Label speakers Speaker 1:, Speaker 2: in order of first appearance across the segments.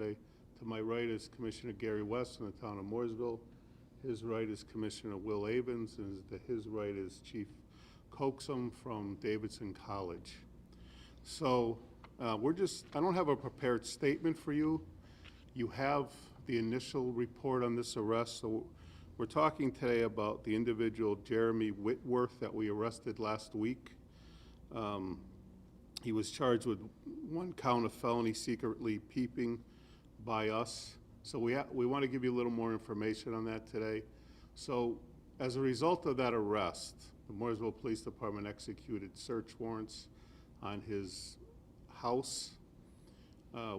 Speaker 1: today. To my right is Commissioner Gary West from the town of Mooresville. His right is Commissioner Will Avens, and his right is Chief Coaxum from Davidson College. So I don't have a prepared statement for you. You have the initial report on this arrest. So we're talking today about the individual Jeremy Whitworth that we arrested last week. He was charged with one count of felony secretly peeping by us. So we want to give you a little more information on that today. So as a result of that arrest, the Mooresville Police Department executed search warrants on his house.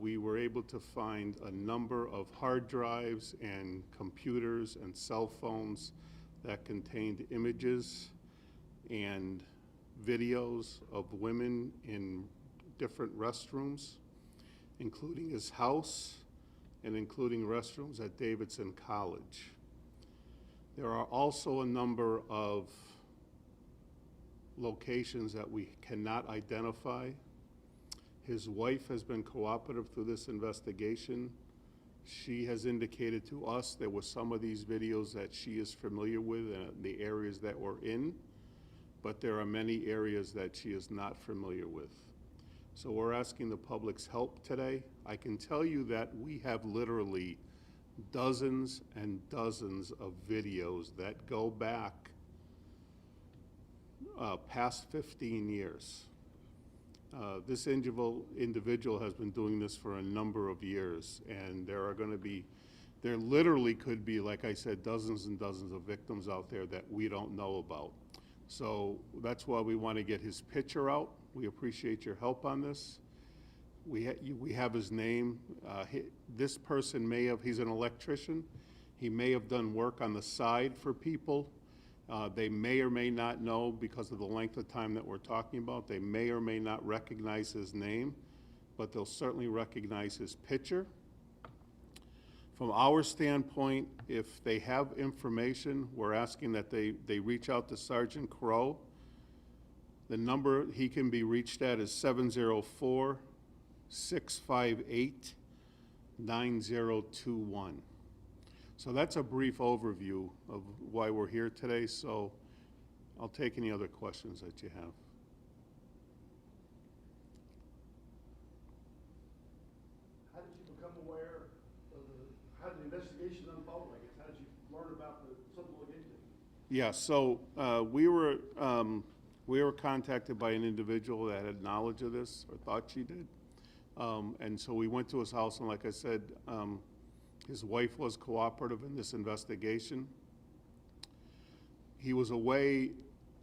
Speaker 1: We were able to find a number of hard drives and computers and cell phones that contained images and videos of women in different restrooms, including his house and including restrooms at Davidson College. There are also a number of locations that we cannot identify. His wife has been cooperative through this investigation. She has indicated to us there were some of these videos that she is familiar with in the areas that we're in, but there are many areas that she is not familiar with. So we're asking the public's help today. I can tell you that we have literally dozens and dozens of videos that go back past 15 years. This individual has been doing this for a number of years, and there literally could be, like I said, dozens and dozens of victims out there that we don't know about. So that's why we want to get his picture out. We appreciate your help on this. We have his name. This person he's an electrician. He may have done work on the side for people. They may or may not know, because of the length of time that we're talking about, they may or may not recognize his name, but they'll certainly recognize his picture. From our standpoint, if they have information, we're asking that they reach out to Sergeant Crow. The number he can be reached at is 704-658-9021. So that's a brief overview of why we're here today. So I'll take any other questions that you have.
Speaker 2: How did you become aware of how did the investigation unfold? I guess, how did you learn about something against it?
Speaker 1: Yeah, so we were contacted by an individual that had knowledge of this, or thought she did. And so we went to his house, and like I said, his wife was cooperative in this investigation. He was away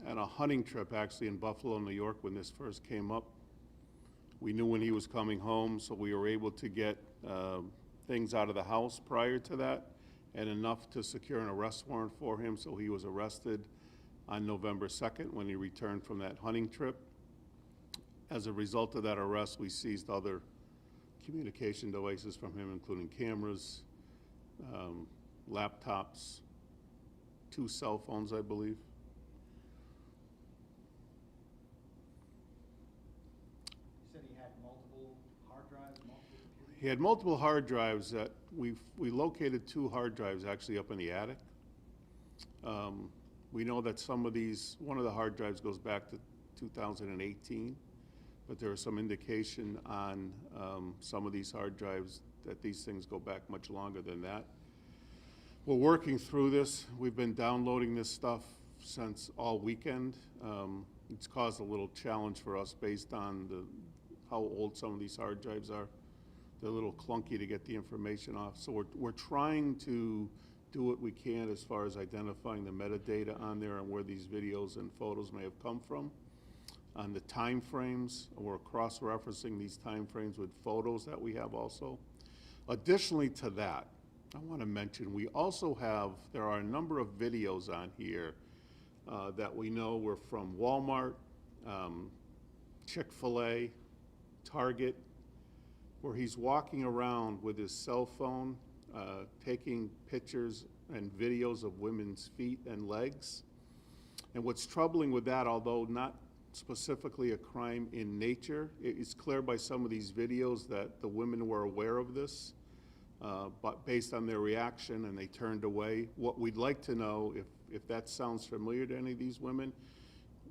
Speaker 1: on a hunting trip, actually, in Buffalo, New York, when this first came up. We knew when he was coming home, so we were able to get things out of the house prior to that, and enough to secure an arrest warrant for him, so he was arrested on November 2nd when he returned from that hunting trip. As a result of that arrest, we seized other communication devices from him, including cameras, laptops, 2 cell phones, I believe.
Speaker 3: You said he had multiple hard drives, multiple computers?
Speaker 1: He had multiple hard drives that we located 2 hard drives actually up in the attic. We know that one of the hard drives goes back to 2018, but there is some indication on some of these hard drives that these things go back much longer than that. We're working through this. We've been downloading this stuff since all weekend. It's caused a little challenge for us based on how old some of these hard drives are. They're a little clunky to get the information off. So we're trying to do what we can as far as identifying the metadata on there and where these videos and photos may have come from. On the time frames, we're cross-referencing these time frames with photos that we have also. Additionally to that, I want to mention we also there are a number of videos on here that we know were from Walmart, Chick-fil-A, Target, where he's walking around with his cell phone, taking pictures and videos of women's feet and legs. And what's troubling with that, although not specifically a crime in nature, it's clear by some of these videos that the women were aware of this but based on their reaction, and they turned away. What we'd like to know, if that sounds familiar to any of these women,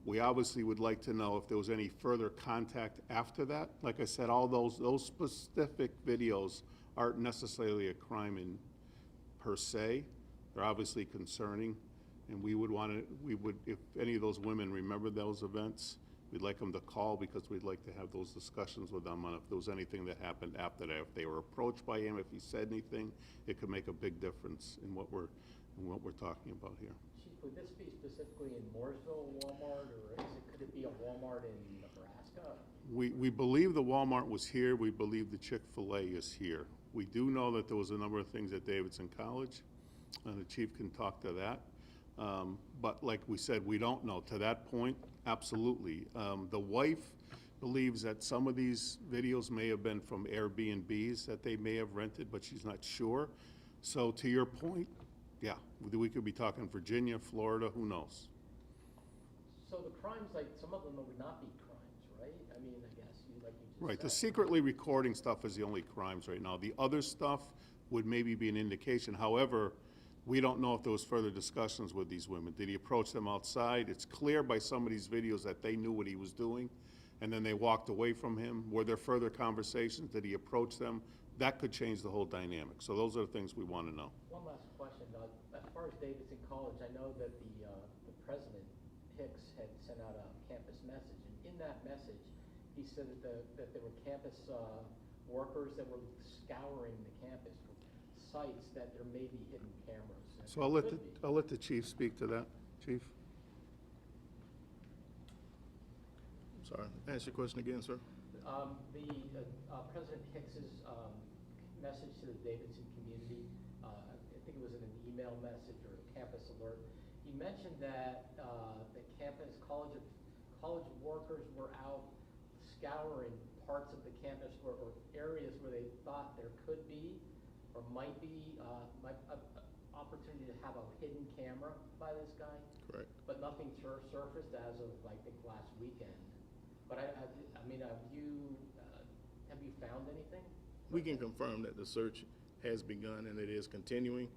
Speaker 1: we obviously would like to know if there was any further contact after that. Like I said, all those specific videos aren't necessarily a crime in per se. They're obviously concerning, and we would, if any of those women remember those events, we'd like them to call, because we'd like to have those discussions with them on if there was anything that happened after that. If they were approached by him, if he said anything, it could make a big difference in what we're talking about here.
Speaker 4: Chief, would this be specifically in Mooresville Walmart, or could it be a Walmart in Nebraska?
Speaker 1: We believe the Walmart was here. We believe the Chick-fil-A is here. We do know that there was a number of things at Davidson College, and the chief can talk to that. But like we said, we don't know. To that point, absolutely. The wife believes that some of these videos may have been from Airbnbs that they may have rented, but she's not sure. So to your point, yeah, we could be talking Virginia, Florida, who knows?
Speaker 4: So the crimes, like some of them would not be crimes, right? I mean, I guess like you just
Speaker 1: Right, the
Speaker 4: said.
Speaker 1: secretly recording stuff is the only crimes right now. The other stuff would maybe be an indication. However, we don't know if there was further discussions with these women. Did he approach them outside? It's clear by some of these videos that they knew what he was doing, and then they walked away from him. Were there further conversations? Did he approach them? That could change the whole dynamic. So those are the things we want to know.
Speaker 4: One last question, as far as Davidson College, I know that the president, Hicks, had sent out a campus message, and in that message, he said that there were campus workers that were scouring the campus for sites that there may be hidden cameras.
Speaker 1: So I'll let the chief speak to that. Chief?
Speaker 5: Sorry, ask your question again, sir.
Speaker 4: President Hicks's message to the Davidson community, I think it was in an email message or a campus alert. He mentioned that the campus college workers were out scouring parts of the campus or areas where they thought there could be or might be opportunity to have a hidden camera by this guy.
Speaker 5: Correct.
Speaker 4: But nothing surfaced as of, I think, last weekend. But I mean, have you found anything?
Speaker 5: We can confirm that the search has begun and it is continuing.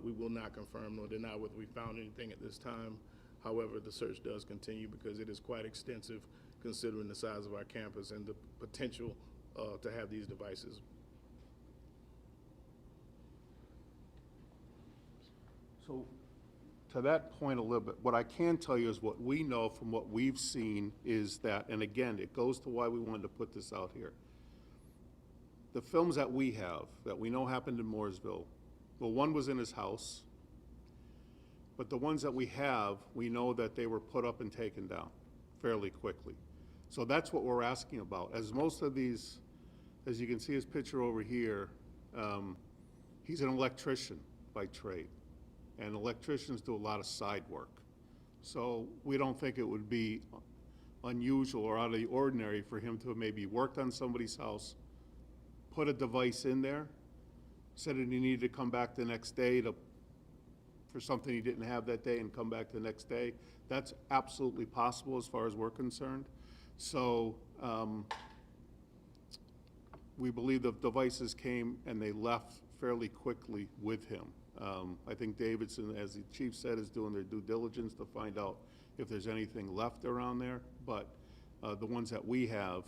Speaker 5: We will not confirm nor deny whether we found anything at this time. However, the search does continue because it is quite extensive considering the size of our campus and the potential to have these devices.
Speaker 1: So to that point a little bit, what I can tell you is what we know from what we've seen is that, and again, it goes to why we wanted to put this out here. The films that we have, that we know happened in Mooresville, well, one was in his house, but the ones that we have, we know that they were put up and taken down fairly quickly. So that's what we're asking about. As most of these, as you can see his picture over here, he's an electrician by trade. And electricians do a lot of side work. So we don't think it would be unusual or out of the ordinary for him to have maybe worked on somebody's house, put a device in there, said that he needed to come back the next day for something he didn't have that day and come back the next day. That's absolutely possible as far as we're concerned. So we believe the devices came and they left fairly quickly with him. I think Davidson, as the chief said, is doing their due diligence to find out if there's anything left around there. But the ones that we have,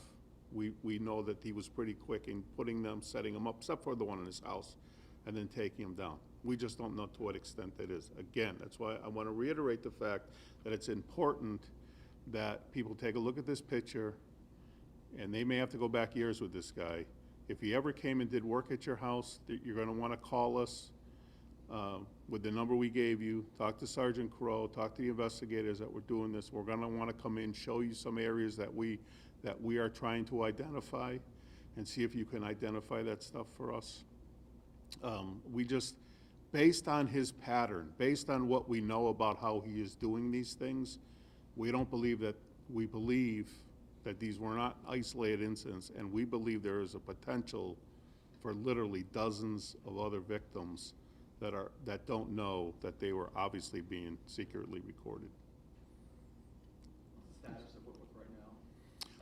Speaker 1: we know that he was pretty quick in putting them, setting them up, except for the one in his house, and then taking them down. We just don't know to what extent that is. Again, that's why I want to reiterate the fact that it's important that people take a look at this picture, and they may have to go back years with this guy. If he ever came and did work at your house, you're going to want to call us with the number we gave you, talk to Sergeant Crow, talk to the investigators that were doing this. We're going to want to come in, show you some areas that we are trying to identify, and see if you can identify that stuff for us. We just, based on his pattern, based on what we know about how he is doing these things, we believe that these were not isolated incidents, and we believe there is a potential for literally dozens of other victims that don't know that they were obviously being secretly recorded.
Speaker 3: What's the status of Whitworth right now?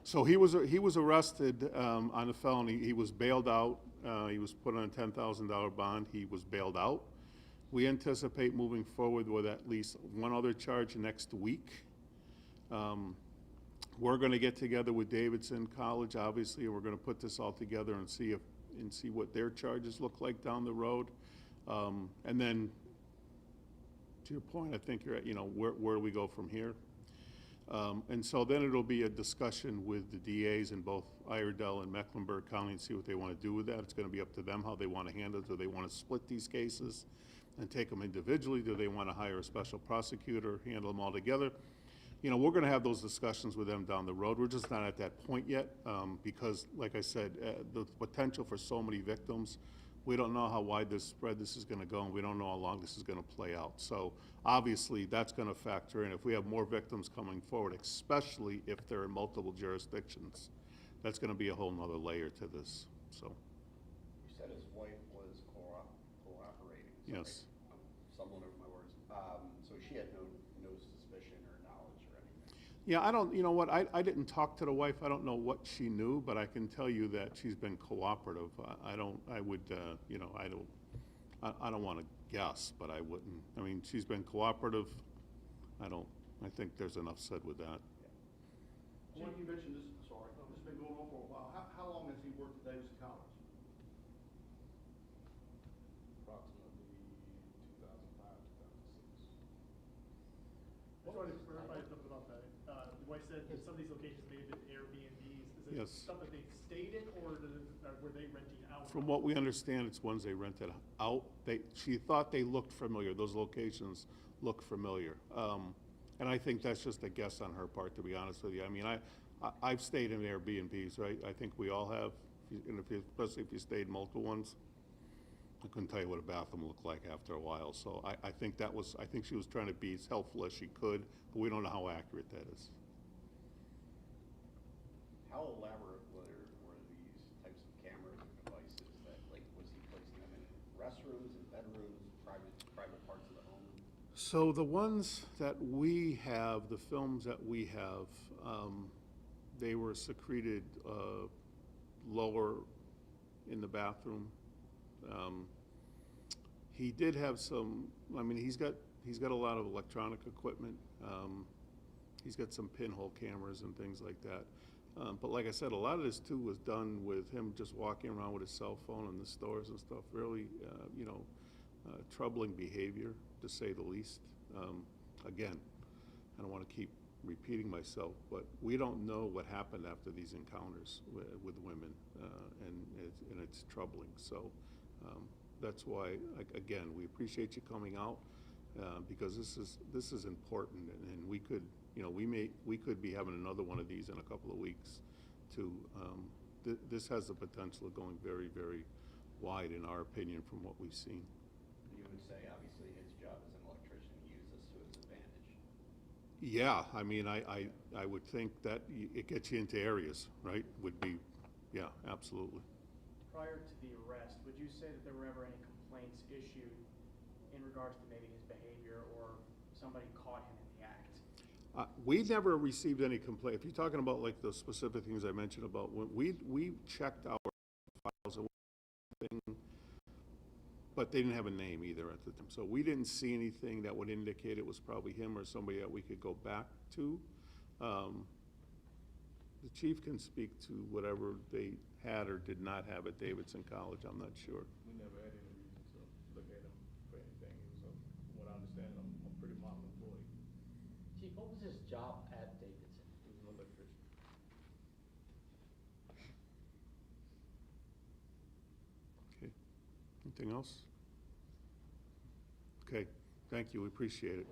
Speaker 1: So he was arrested on a felony. He was bailed out He was put on a $10,000 bond. He was bailed out. We anticipate moving forward with at least one other charge next week. We're going to get together with Davidson College, obviously, and we're going to put this all together and see what their charges look like down the road. And then, to your point, I think you're at, where do we go from here? And so then it'll be a discussion with the DAs in both Iredell and Mecklenburg County and see what they want to do with that. It's going to be up to them how they want to handle it. Do they want to split these cases and take them individually? Do they want to hire a special prosecutor, handle them all together? We're going to have those discussions with them down the road. We're just not at that point yet because, like I said, the potential for so many victims, we don't know how wide this spread this is going to go, and we don't know how long this is going to play out. So obviously that's going to factor in. If we have more victims coming forward, especially if they're in multiple jurisdictions, that's going to be a whole nother layer to this. So.
Speaker 6: You said his wife was cooperating.
Speaker 1: Yes.
Speaker 6: I'm stumbling over my words. So she had no suspicion or knowledge or anything?
Speaker 1: Yeah, I don't, you know what, I didn't talk to the wife. I don't know what she knew, but I can tell you that she's been cooperative. I don't want to guess, but I wouldn't. I mean, she's been cooperative. I think there's enough said with that.
Speaker 2: Jim, you mentioned this, sorry, this has been going on for a while. How long has he worked at Davidson College?
Speaker 5: Approximately 2005, 2006.
Speaker 3: Just wanted to clarify something about that. The wife said that some of these locations may have been Airbnbs. Is it
Speaker 1: Yes.
Speaker 3: stuff that they've stayed in, or were they renting out?
Speaker 1: From what we understand, it's ones they rented out. She thought they looked familiar. Those locations look familiar. And I think that's just a guess on her part, to be honest with you. I mean, I've stayed in Airbnbs, right? I think we all have, and especially if you stayed multiple ones. I couldn't tell you what a bathroom looked like after a while. So I think she was trying to be as helpful as she could, but we don't know how accurate that is.
Speaker 6: How elaborate were these types of cameras or devices that, like, was he placing them in restrooms, in bedrooms, private parts of the home?
Speaker 1: So the ones that we have, the films that we have, they were secreted lower in the bathroom. He did have some, I mean, he's got a lot of electronic equipment. He's got some pinhole cameras and things like that. But like I said, a lot of this too was done with him just walking around with his cell phone in the stores and stuff. Really, troubling behavior, to say the least. Again, I don't want to keep repeating myself, but we don't know what happened after these encounters with women, and it's troubling. So that's why, again, we appreciate you coming out because this is important, and we could, we could be having another one of these in a couple of weeks. This has the potential of going very, very wide, in our opinion, from what we've seen.
Speaker 6: You would say, obviously, his job as an electrician, he used this to his advantage.
Speaker 1: Yeah, I mean, I would think that it gets you into areas, right? Would be, yeah, absolutely.
Speaker 3: Prior to the arrest, would you say that there were ever any complaints issued in regards to maybe his behavior or somebody caught him in the act?
Speaker 1: We never received any complaint. If you're talking about like the specific things I mentioned about when we checked our files and everything, but they didn't have a name either at the time. So we didn't see anything that would indicate it was probably him or somebody that we could go back to. The chief can speak to whatever they had or did not have at Davidson College. I'm not sure.
Speaker 5: We never had any reason to look at him for anything. So from what I understand, I'm a pretty model employee.
Speaker 4: Chief, what was his job at Davidson?
Speaker 5: He was an electrician.
Speaker 1: Okay. Anything else? Okay. Thank you. We appreciate it.